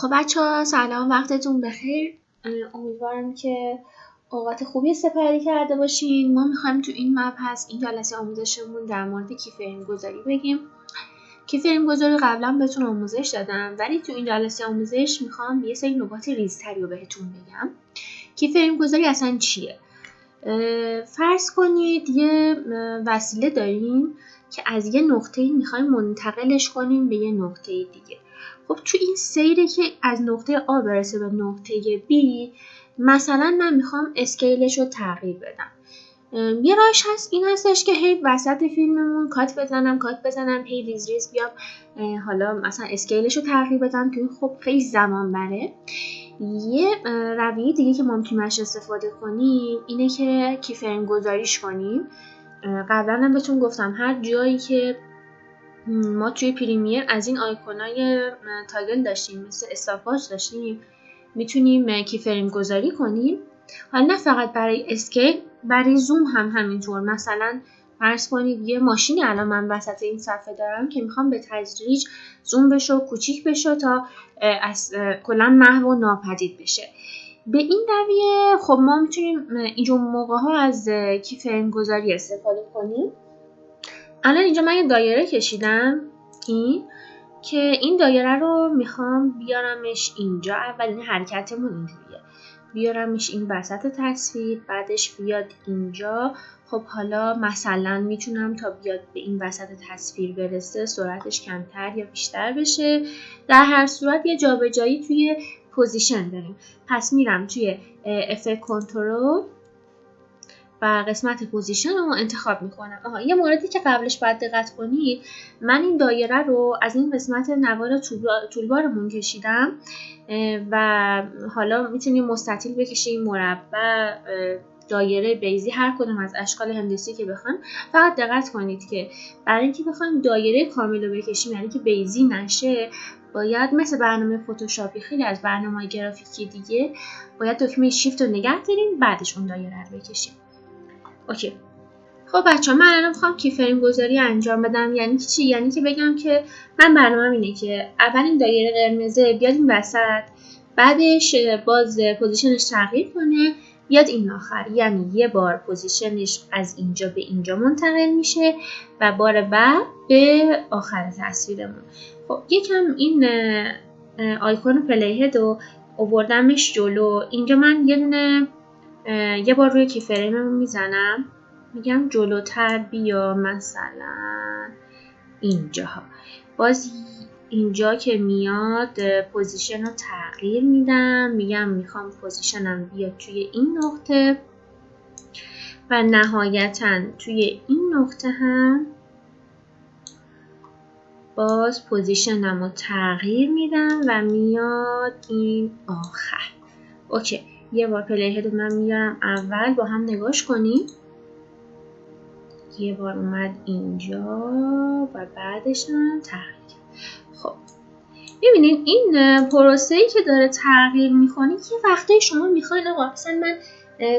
خب بچه‌ها سلام، وقتتون بخیر. امیدوارم که اوقات خوبی سپری کرده باشین. ما میخوایم تو این مبحث این جلسه آموزشمون در مورد کیفریم گذاری بگیم. کیفریم گذاری قبلا بهتون آموزش دادم، ولی تو این جلسه آموزش میخوام یه سری نکات ریزتری رو بهتون بگم. کیفریم گذاری اصلا چیه؟ فرض کنید یه وسیله داریم که از یه نقطه‌ای میخوایم منتقلش کنیم به یه نقطه دیگه. خب تو این سیری که از نقطه A برسه به نقطه B، مثلا من میخوام اسکیلش رو تغییر بدم. یه راهش هست، این هستش که هی وسط فیلممون کات بزنم هی ریز بیام حالا مثلا اسکیلش رو تغییر بدم، که خب خیلی زمان بره. یه رویه دیگه که ممکنه ازش استفاده کنیم اینه که کیفریم گذاریش کنیم. قبلا هم بهتون گفتم هر جایی که ما توی پریمیر از این آیکونای تاگل داشتیم، مثل استاپاژ داشتیم، میتونیم کیفریم گذاری کنیم. حالا نه فقط برای اسکیل، برای زوم هم همینطور. مثلا فرض کنید یه ماشینی الان من وسط این صفحه دارم که میخوام به تدریج زوم بشه و کوچیک بشه تا از کلا محو و ناپدید بشه. به این رویه خب ما میتونیم اینجور موقع ها از کیفریم گذاری استفاده کنیم. الان اینجا من یه دایره کشیدم، این دایره رو میخوام بیارمش اینجا. اولین حرکتمون اینجوریه، بیارمش این وسط تصویر، بعدش بیاد اینجا. خب حالا مثلا میتونم تا بیاد به این وسط تصویر برسه سرعتش کمتر یا بیشتر بشه. در هر صورت یه جابجایی توی پوزیشن داریم. پس میرم توی افکت کنترل و قسمت پوزیشن رو انتخاب میکنم. یه موردی که قبلش باید دقت کنید، من این دایره رو از این قسمت نوار تولبارمون کشیدم و حالا میتونیم مستطیل بکشیم، مربع، دایره، بیضی، هر کدوم از اشکال هندسی که بخوایم. فقط دقت کنید که برای اینکه بخوایم دایره کامل رو بکشیم، یعنی که بیضی نشه، باید مثل برنامه فتوشاپی خیلی از برنامه‌های گرافیکی دیگه باید دکمه شیفت رو نگه داریم، بعدش اون دایره رو بکشیم. اوکی. خب بچه‌ها، من الان میخوام کیفریم گذاری انجام بدم. یعنی چی؟ یعنی که بگم که من برنامه‌م اینه که اول این دایره قرمزه بیاد این وسط، بعدش باز پوزیشنش تغییر کنه بیاد این آخر. یعنی یه بار پوزیشنش از اینجا به اینجا منتقل میشه و بار بعد به آخر تصویرمون. خب یکم این آیکون پلی هد رو آوردمش جلو. اینجا من یه بار روی کیفریممون میزنم، میگم جلوتر بیا، مثلا اینجاها. باز اینجا که میاد پوزیشن رو تغییر میدم، میگم میخوام پوزیشنم بیاد توی این نقطه و نهایتا توی این نقطه هم باز پوزیشنم رو تغییر میدم و میاد این آخر. اوکی. یه بار پلی هد من میارم اول، با هم نگاش کنیم. یه بار اومد اینجا و بعدش هم تغییر. خب ببینید این پروسه‌ای که داره تغییر میکنه، یه وقتایی شما میخواین آقا مثلا من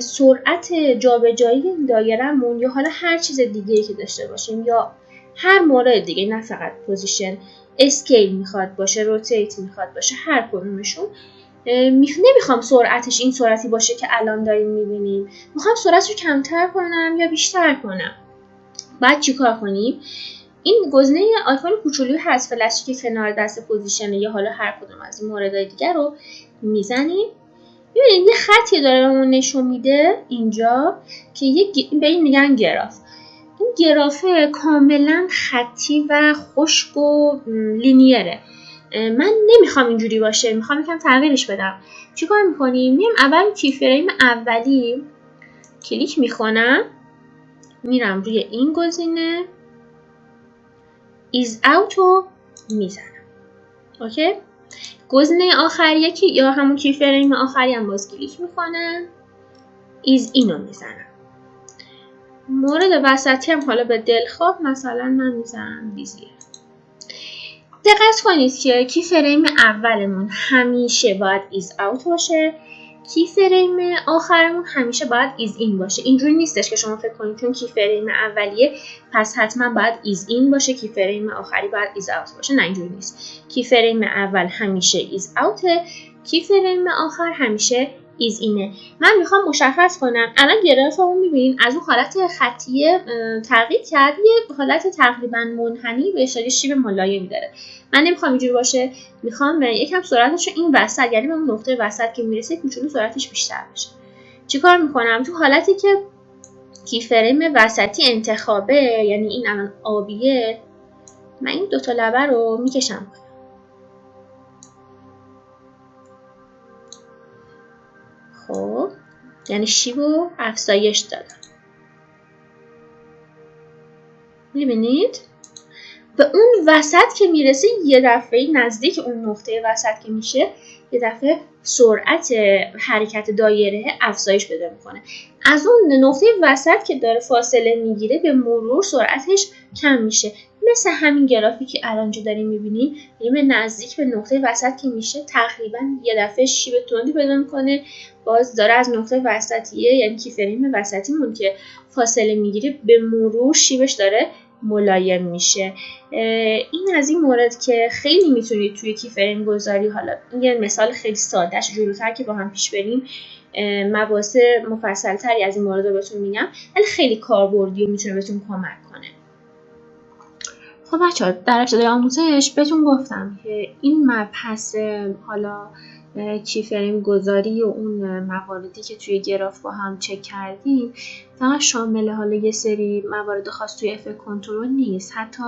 سرعت جابجایی این دایره‌مون یا حالا هر چیز دیگه‌ای که داشته باشیم یا هر مورد دیگه، نه فقط پوزیشن، اسکیل میخواد باشه، روتیت میخواد باشه، هر کدومشون نمیخوام سرعتش این سرعتی باشه که الان داریم میبینیم. میخوام سرعتش رو کمتر کنم یا بیشتر کنم. بعد چیکار کنیم؟ این گزینه آیکون کوچولوی حذف فلش که کنار دست پوزیشن یا حالا هر کدوم از این موردهای دیگر رو میزنیم. ببینید یه خطی داره بهمون نشون میده اینجا که به این میگن گراف. این گرافه کاملا خطی و خشک و لینیره. من نمیخوام اینجوری باشه، میخوام یکم تغییرش بدم. چیکار میکنیم؟ میام اول کیفریم اولی کلیک میکنم، میرم روی این گزینه ایز اوت رو میزنم. اوکی. گزینه آخریه که یا همون کیفریم آخری هم باز کلیک میکنم، ایز اینو میزنم. مورد وسطی هم حالا به دلخواه مثلا من میزنم بیزیر. دقت کنید که کیفریم اولمون همیشه باید ایز اوت باشه، کی فریم آخرمون همیشه باید ایز این باشه. اینجوری نیستش که شما فکر کنید چون کی فریم اولیه پس حتما باید ایز این باشه، کی فریم آخری باید ایز اوت باشه. نه اینجوری نیست. کی فریم اول همیشه ایز اوته، کی فریم آخر همیشه ایز اینه. من میخوام مشخص کنم الان گرافمون میبینین از اون حالت خطیه تغییر کرد، یه حالت تقریبا منحنی به اشاره شیب ملایمی داره. من نمیخوام اینجوری باشه، میخوام یکم سرعتش رو این وسط، یعنی به اون نقطه وسط که میرسه کوچولو سرعتش بیشتر بشه. چیکار میکنم؟ تو حالتی که کی فریم وسطی انتخابه، یعنی این الان آبیه، من این دوتا لبه رو میکشم. خب یعنی شیب رو افزایش دادم. میبینید؟ به اون وسط که میرسه یه دفعه نزدیک اون نقطه وسط که میشه یه دفعه سرعت حرکت دایره افزایش پیدا میکنه. از اون نقطه وسط که داره فاصله میگیره به مرور سرعتش کم میشه. مثل همین گرافی که الان جو داریم میبینیم، یعنی نزدیک به نقطه وسط که میشه تقریبا یه دفعه شیب تندی پیدا میکنه. باز داره از نقطه وسطیه، یعنی کی فریم وسطیمون که فاصله میگیره به مرور شیبش داره ملایم میشه. این از این مورد که خیلی میتونید توی کی فریم گذاری، حالا یه مثال خیلی سادهش جلوتر که با هم پیش بریم مباحث مفصل تری از این مورد رو بهتون میگم، ولی خیلی کاربردی و میتونه بهتون کمک کنه. خب بچه‌ها در ابتدای آموزش بهتون گفتم که این مبحث حالا کی فریم گذاری و اون مواردی که توی گراف با هم چک کردیم فقط شامل حالا یه سری موارد خاص توی افکت کنترل نیست، حتی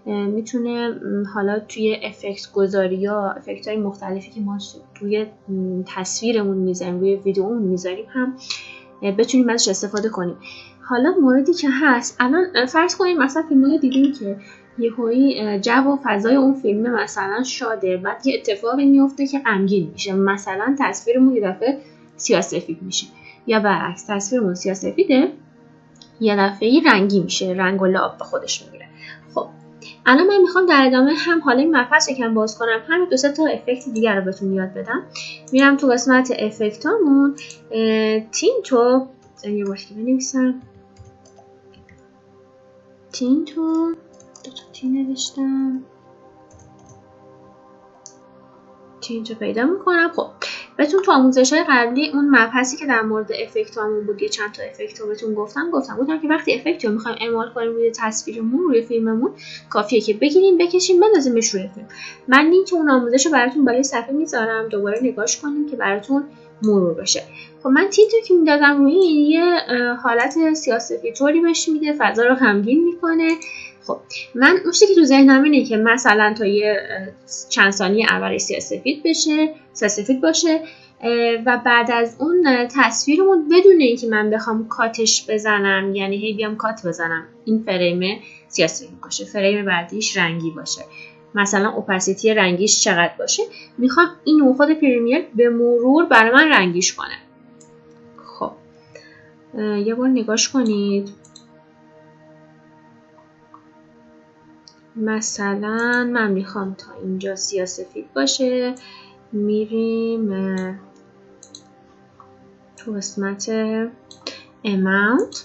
میتونه حالا توی افکت گذاری یا افکت های مختلفی که ما توی تصویرمون میذاریم، روی ویدیومون میذاریم هم بتونیم ازش استفاده کنیم. حالا موردی که هست الان فرض کنیم مثلا فیلم‌های دیدیم که یهویی جو و فضای اون فیلم مثلا شاده، بعد یه اتفاقی میفته که غمگین میشه، مثلا تصویرمون یه دفعه سیاه‌سفید میشه، یا برعکس تصویرمون سیاه‌سفیده یه دفعه رنگی میشه، رنگ و لعاب به خودش میگیره. خب الان من میخوام در ادامه هم حالا این مبحث یکم باز کنم، هم دو سه تا افکت دیگر رو بهتون یاد بدم. میرم تو قسمت افکتامون، تینتو یه باشی بنویسم، تینتو تی نوشتم، تینتو پیدا میکنم. خب بهتون تو آموزش‌های قبلی اون مبحثی که در مورد افکتامون بود یه چند تا افکت رو بهتون گفتم که وقتی افکت رو میخوایم اعمال کنیم روی تصویرمون، روی فیلممون، کافیه که بگیریم بکشیم بندازیمش روی فیلم. من لینک اون آموزش رو براتون بالای صفحه میذارم، دوباره نگاش کنیم که براتون مرور بشه. خب من تیتو که میدادم روی این یه حالت سیاه‌سفید طوری بهش میده، فضا رو غمگین میکنه. خب من اون چیزی که تو ذهنم اینه که مثلا تا یه چند ثانیه اول سیاه‌سفید باشه و بعد از اون تصویرمون بدون اینکه من بخوام کاتش بزنم، یعنی هی بیام کات بزنم، این فریم سیاه‌سفید باشه، فریم بعدیش رنگی باشه، مثلا اوپاسیتی رنگیش چقدر باشه، میخوام اینو خود پریمیر به مرور برای من رنگیش کنه. خب یه بار نگاش کنید. مثلا من میخوام تا اینجا سیاه‌سفید باشه، میریم تو قسمت amount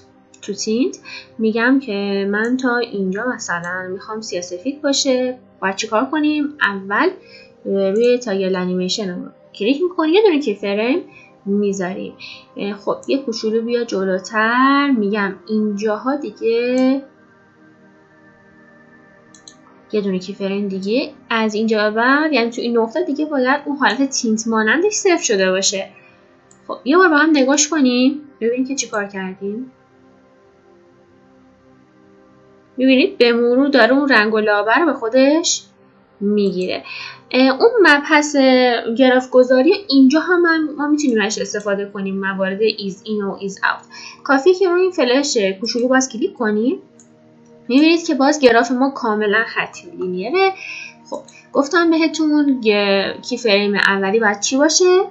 تو تینت، میگم که من تا اینجا مثلا میخوام سیاه‌سفید باشه. باید چیکار کنیم؟ اول روی تاگل انیمیشن رو کلیک میکنیم، یه دونه کی فریم میذاریم. خب یه کوچولو بیا جلوتر، میگم اینجاها دیگه یه دونه کی فریم دیگه از اینجا بعد، یعنی تو این نقطه دیگه باید اون حالت تینت مانندش صفر شده باشه. خب یه بار با هم نگاش کنیم ببینید که چی کار کردیم. میبینید به مرور داره اون رنگ و لعابه رو به خودش میگیره. اون مبحث گراف گذاری اینجا هم ما میتونیم ازش استفاده کنیم، موارد ایز این و ایز اوت. کافیه که روی این فلش کوچولو باز کلیک کنیم، میبینید که باز گراف ما کاملا خطی لینیره. خب گفتم بهتون کی فریم اولی باید چی باشه؟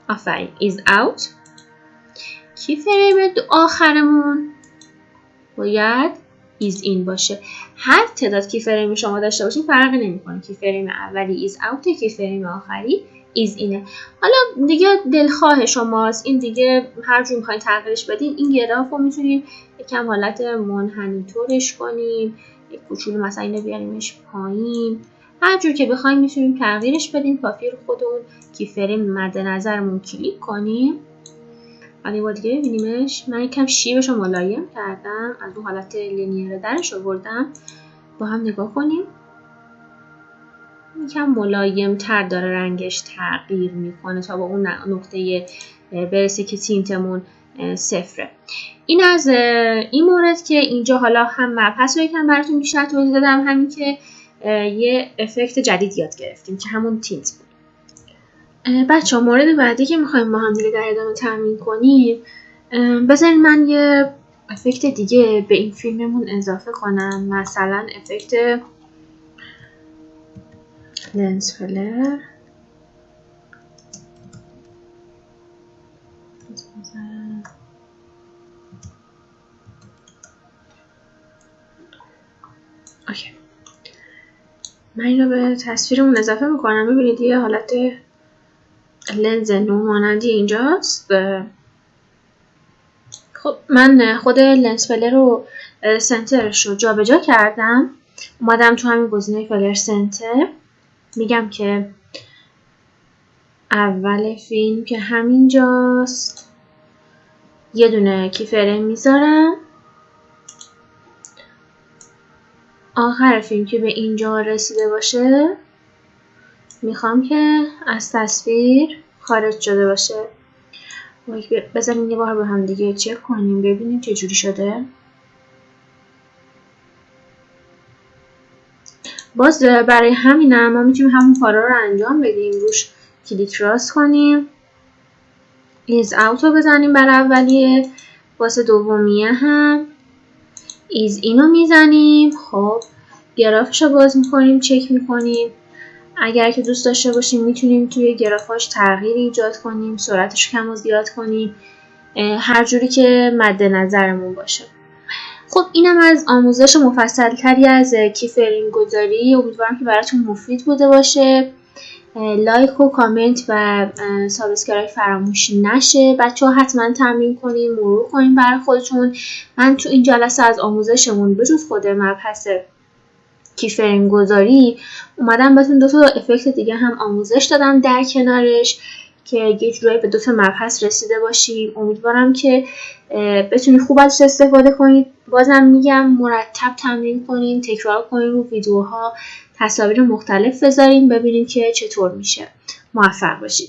آفرین، ایز اوت. کی فریم آخرمون باید is in باشه. هر تعداد کی فریم شما داشته باشین فرقی نمیکنه. کی فریم اولی is out، کی فریم آخری is inه. حالا دیگه دلخواه شماست، این دیگه هر جور میخواین تغییرش بدین. این گراف رو میتونیم یکم حالت منحنی طورش کنیم، یک کوچولو مثلا اینو بیاریمش پایین، هر جور که بخوایم میتونیم تغییرش بدیم. کافیه رو خودمون کی فریم مد نظرمون کلیک کنیم. حالا با دیگه ببینیمش. من یکم شیبش رو ملایم کردم، از اون حالت لینیر درش آوردم. با هم نگاه کنیم. یکم ملایم تر داره رنگش تغییر میکنه تا با اون نقطه برسه که تینتمون صفره. این از این مورد که اینجا حالا هم مبحث رو یکم براتون بیشتر توضیح دادم، همین که یه افکت جدید یاد گرفتیم که همون تینت بود. بچه ها مورد بعدی که میخوایم با هم دیگه در ادامه تمرین کنیم، بذارین من یه افکت دیگه به این فیلممون اضافه کنم، مثلا افکت لنز فلر. اوکی. من اینو به تصویرمون اضافه میکنم. ببینید یه حالت لنز نورمانندی اینجاست. خب من خود لنز فلر رو سنترش رو جابجا کردم، اومدم تو همین گزینه فلر سنتر، میگم که اول فیلم که همینجاست یه دونه کی فریم میذارم، آخر فیلم که به اینجا رسیده باشه میخوام که از تصویر خارج شده باشه. بذاریم یه بار با هم دیگه چک کنیم ببینیم چه جوری شده. باز برای همینم ما میتونیم همون کارا رو انجام بدیم، روش کلیک راست کنیم، is out رو بزنیم برای اولیه، واسه دومیه هم is in رو میزنیم. خب گرافش رو باز میکنیم، چک میکنیم. اگر که دوست داشته باشیم میتونیم توی گرافاش تغییر ایجاد کنیم، سرعتش کم و زیاد کنیم، هر جوری که مد نظرمون باشه. خب اینم از آموزش مفصل تری از کی فریم گذاری. امیدوارم که براتون مفید بوده باشه. لایک و کامنت و سابسکرایب فراموش نشه. بچه‌ها حتما تمرین کنین، مرور کنین برای خودتون. من تو این جلسه از آموزشمون بجز خود مبحث کی فریم گذاری اومدم بهتون دو تا افکت دیگه هم آموزش دادم در کنارش که یه جورایی به دو تا مبحث رسیده باشیم. امیدوارم که بتونید خوب ازش استفاده کنید. بازم میگم مرتب تمرین کنین، تکرار کنین، رو ویدیوها تصاویر مختلف بذارین ببینین که چطور میشه. موفق باشید.